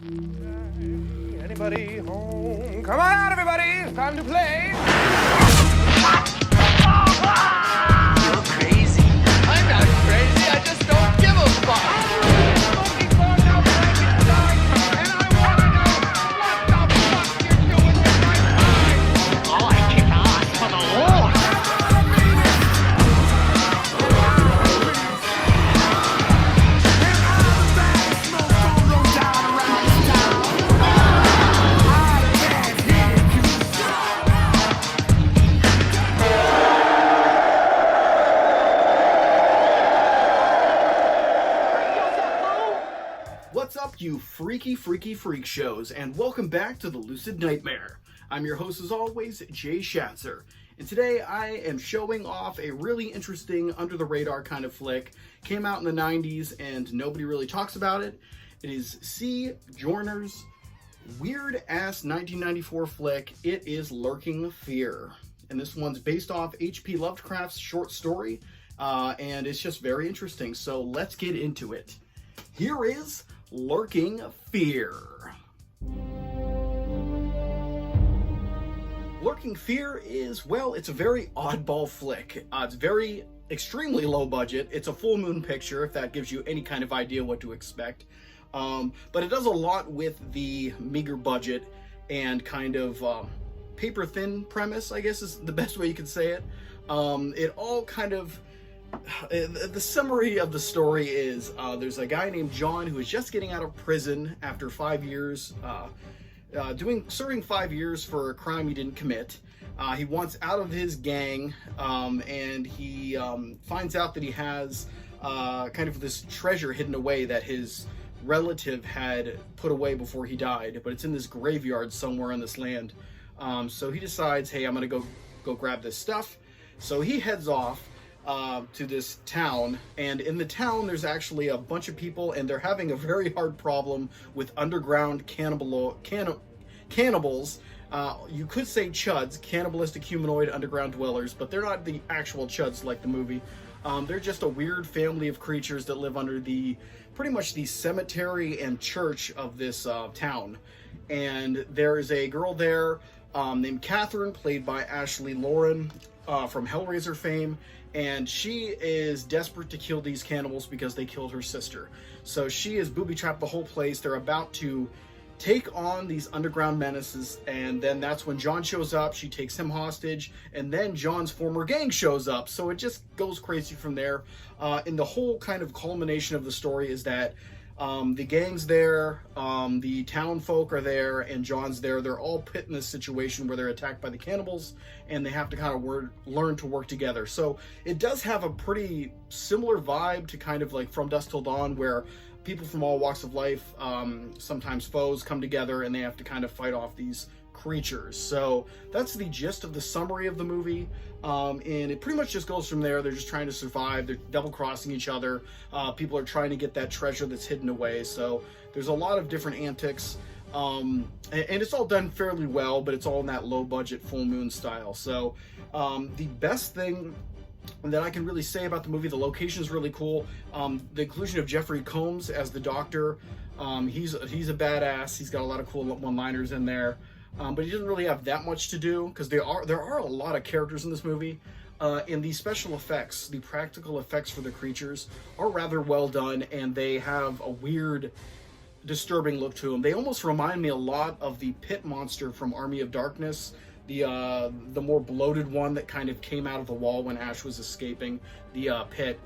Anybody home? Come on out, everybody! It's time to play! You're crazy. I'm not crazy, I just don't give a fuck. Smoking bars outside your time, and I want to know what the fuck you're doing with my time. Oh, I kick ass for the Lord. What's up, you freaky freak shows, and welcome back to the Lucid Nightmare. I'm your host, as always, Jay Schatzer, and today I am showing off a really interesting, under-the-radar kind of flick. Came out in the 90s, and nobody really talks about it. It is C. Joyner's weird-ass 1994 flick. It is Lurking Fear, and this one's based off H.P. Lovecraft's short story, and it's just very interesting, so let's get into it. Here is Lurking Fear. Lurking Fear is, well, it's a very oddball flick. It's very extremely low budget. It's a full moon picture, if that gives you any kind of idea what to expect. But it does a lot with the meager budget and kind of paper thin premise, I guess is the best way you could say it. It all kind of... The summary of the story is there's a guy named John who is just getting out of prison after 5 years, serving 5 years for a crime he didn't commit. He wants out of his gang, and he finds out that he has kind of this treasure hidden away that his relative had put away before he died, but it's in this graveyard somewhere on this land. So he decides, hey, I'm gonna go grab this stuff. So he heads off to this town, and in the town there's actually a bunch of people, and they're having a very hard problem with underground cannibals. You could say chuds, cannibalistic humanoid underground dwellers, but they're not the actual chuds like the movie. They're just a weird family of creatures that live under pretty much the cemetery and church of this town. And there is a girl there named Catherine, played by Ashley Lauren from Hellraiser fame, and she is desperate to kill these cannibals because they killed her sister. So she is booby-trapped the whole place. They're about to take on these underground menaces, and then that's when John shows up. She takes him hostage, and then John's former gang shows up. So it just goes crazy from there. And the whole kind of culmination of the story is that the gang's there, the town folk are there, and John's there. They're all put in this situation where they're attacked by the cannibals, and they have to kind of learn to work together. So it does have a pretty similar vibe to kind of like From Dusk Till Dawn, where people from all walks of life, sometimes foes, come together and they have to kind of fight off these creatures. So that's the gist of the summary of the movie, and it pretty much just goes from there. They're just trying to survive. They're double-crossing each other. People are trying to get that treasure that's hidden away. So there's a lot of different antics, and it's all done fairly well, but it's all in that low-budget full moon style. So the best thing that I can really say about the movie, the location is really cool. The inclusion of Jeffrey Combs as the Doctor, he's a badass. He's got a lot of cool one-liners in there. But he doesn't really have that much to do, because there are a lot of characters in this movie, and the special effects, the practical effects for the creatures are rather well done, and they have a weird, disturbing look to them. They almost remind me a lot of the pit monster from Army of Darkness, the more bloated one that kind of came out of the wall when Ash was escaping the pit.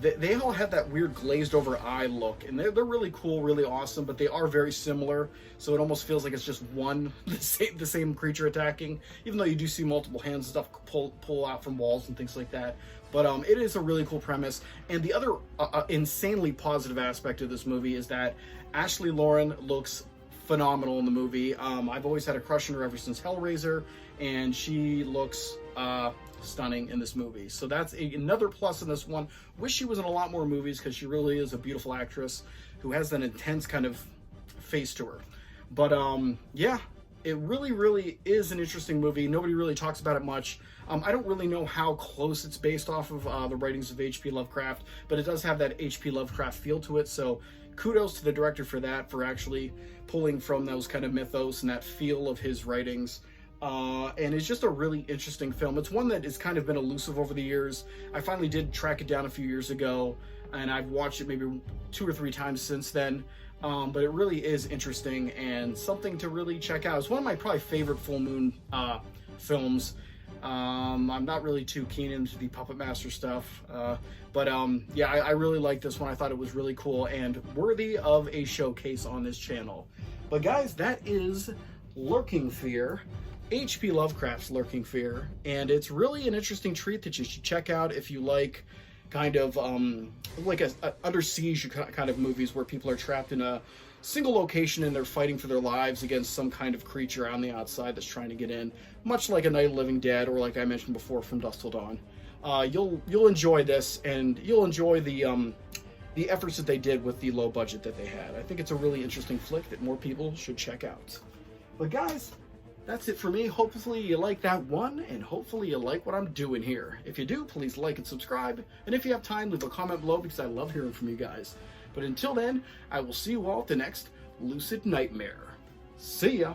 They all have that weird glazed over eye look, and they're really cool, really awesome, but they are very similar, so it almost feels like it's just the same creature attacking, even though you do see multiple hands and stuff pull out from walls and things like that. But it is a really cool premise, and the other insanely positive aspect of this movie is that Ashley Lauren looks phenomenal in the movie. I've always had a crush on her ever since Hellraiser, and she looks stunning in this movie. So that's another plus in this one. Wish she was in a lot more movies, because she really is a beautiful actress who has an intense kind of face to her. But yeah, it really is an interesting movie. Nobody really talks about it much. I don't really know how close it's based off of the writings of H.P. Lovecraft, but it does have that H.P. Lovecraft feel to it, so kudos to the director for that, for actually pulling from those kind of mythos and that feel of his writings. And it's just a really interesting film. It's one that has kind of been elusive over the years. I finally did track it down a few years ago, and I've watched it maybe 2 or 3 times since then. But it really is interesting and something to really check out. It's one of my probably favorite full moon films. I'm not really too keen into the Puppet Master stuff, but yeah, I really like this one. I thought it was really cool and worthy of a showcase on this channel. But guys, that is Lurking Fear, H.P. Lovecraft's Lurking Fear, and it's really an interesting treat that you should check out if you like kind of like a under siege kind of movies where people are trapped in a single location and they're fighting for their lives against some kind of creature on the outside that's trying to get in, much like A Night of the Living Dead, or like I mentioned before, From Dusk Till Dawn. You'll enjoy this, and you'll enjoy the efforts that they did with the low budget that they had. I think it's a really interesting flick that more people should check out. But guys, that's it for me. Hopefully you like that one, and hopefully you like what I'm doing here. If you do, please like and subscribe. And if you have time, leave a comment below, because I love hearing from you guys. But until then, I will see you all at the next Lucid Nightmare. See ya!